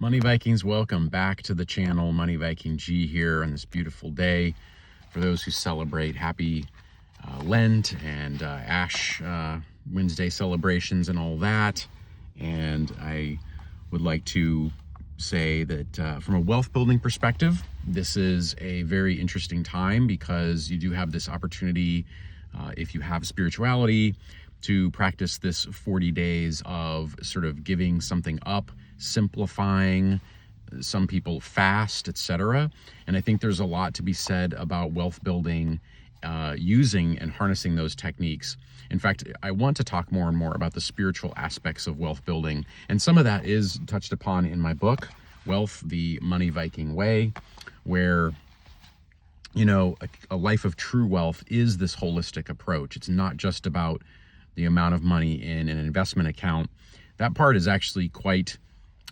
Money Vikings, welcome back to the channel. Money Viking G here on this beautiful day. For those who celebrate, happy Lent and Ash Wednesday celebrations and all that. And I would like to say that from a wealth building perspective, this is a very interesting time because you do have this opportunity, if you have spirituality, to practice this 40 days of sort of giving something up, simplifying. Some people fast, etc. And I think there's a lot to be said about wealth building, using and harnessing those techniques. In fact, I want to talk more and more about the spiritual aspects of wealth building. And some of that is touched upon in my book, Wealth, the Money Viking Way, where, you know, a life of true wealth is this holistic approach. It's not just about the amount of money in an investment account. That part is actually quite,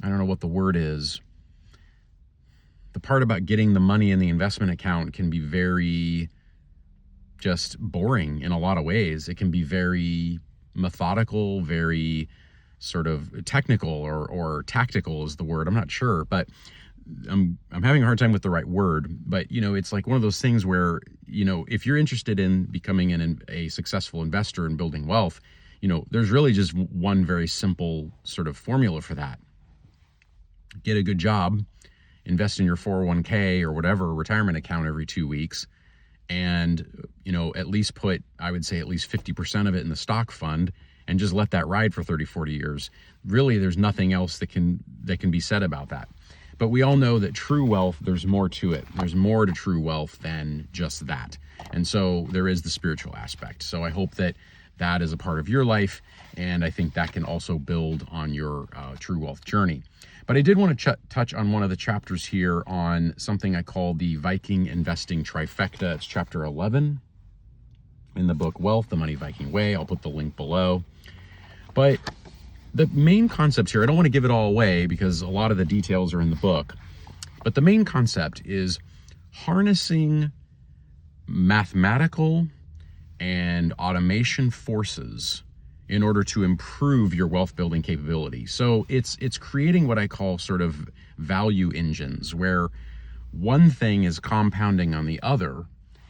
I don't know what the word is. The part about getting the money in the investment account can be very just boring in a lot of ways. It can be very methodical, very sort of technical or tactical is the word. I'm not sure, but I'm having a hard time with the right word. But, you know, it's like one of those things where, you know, if you're interested in becoming a successful investor and building wealth, you know, there's really just one very simple sort of formula for that. Get a good job, invest in your 401k or whatever retirement account every 2 weeks, and, you know, at least put, I would say at least 50% of it in the stock fund and just let that ride for 30, 40 years. Really, there's nothing else that can be said about that. But we all know that true wealth, there's more to it. There's more to true wealth than just that. And so there is the spiritual aspect. So I hope that that is a part of your life. And I think that can also build on your true wealth journey. But I did want to touch on one of the chapters here on something I call the Viking Investing Trifecta. It's chapter 11 in the book Wealth, the Money Viking Way. I'll put the link below. But the main concepts here, I don't want to give it all away because a lot of the details are in the book, but the main concept is harnessing mathematical and automation forces in order to improve your wealth building capability. So it's creating what I call sort of value engines, where one thing is compounding on the other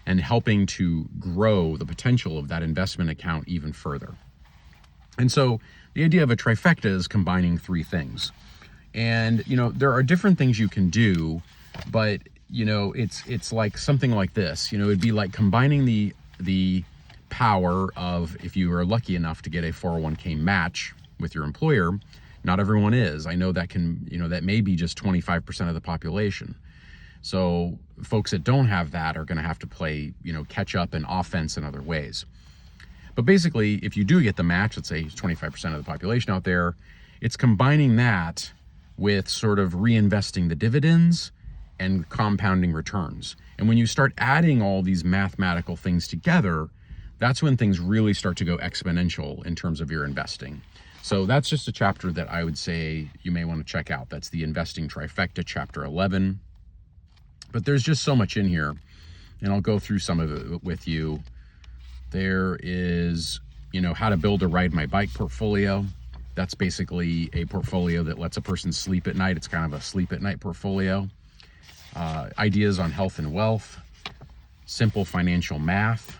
and helping to grow the potential of that investment account even further. And so the idea of a trifecta is combining three things. And, you know, there are different things you can do, but, you know, it's like something like this. You know, it'd be like combining the power of, if you are lucky enough to get a 401k match with your employer. Not everyone is. I know that can, you know, that may be just 25% of the population. So folks that don't have that are going to have to play, you know, catch up and offense in other ways. But basically, if you do get the match, let's say 25% of the population out there, it's combining that with sort of reinvesting the dividends and compounding returns. And when you start adding all these mathematical things together, that's when things really start to go exponential in terms of your investing. So that's just a chapter that I would say you may want to check out. That's the Investing Trifecta, chapter 11. But there's just so much in here, and I'll go through some of it with you. There is, you know, how to build a ride my bike portfolio. That's basically a portfolio that lets a person sleep at night. It's kind of a sleep at night portfolio. Ideas on health and wealth, simple financial math.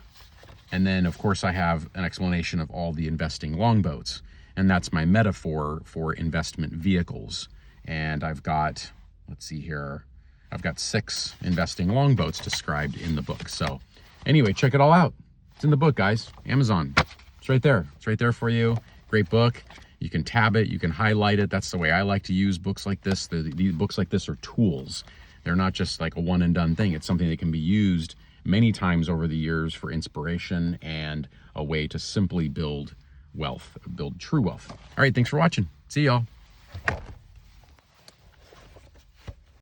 And then, of course, I have an explanation of all the investing longboats. And that's my metaphor for investment vehicles. And I've got, let's see here, I've got 6 investing longboats described in the book. So anyway, check it all out. It's in the book, guys. Amazon. It's right there. It's right there for you. Great book. You can tab it. You can highlight it. That's the way I like to use books like this. These books like this are tools. They're not just like a one and done thing. It's something that can be used many times over the years for inspiration and a way to simply build wealth, build true wealth. All right. Thanks for watching. See y'all.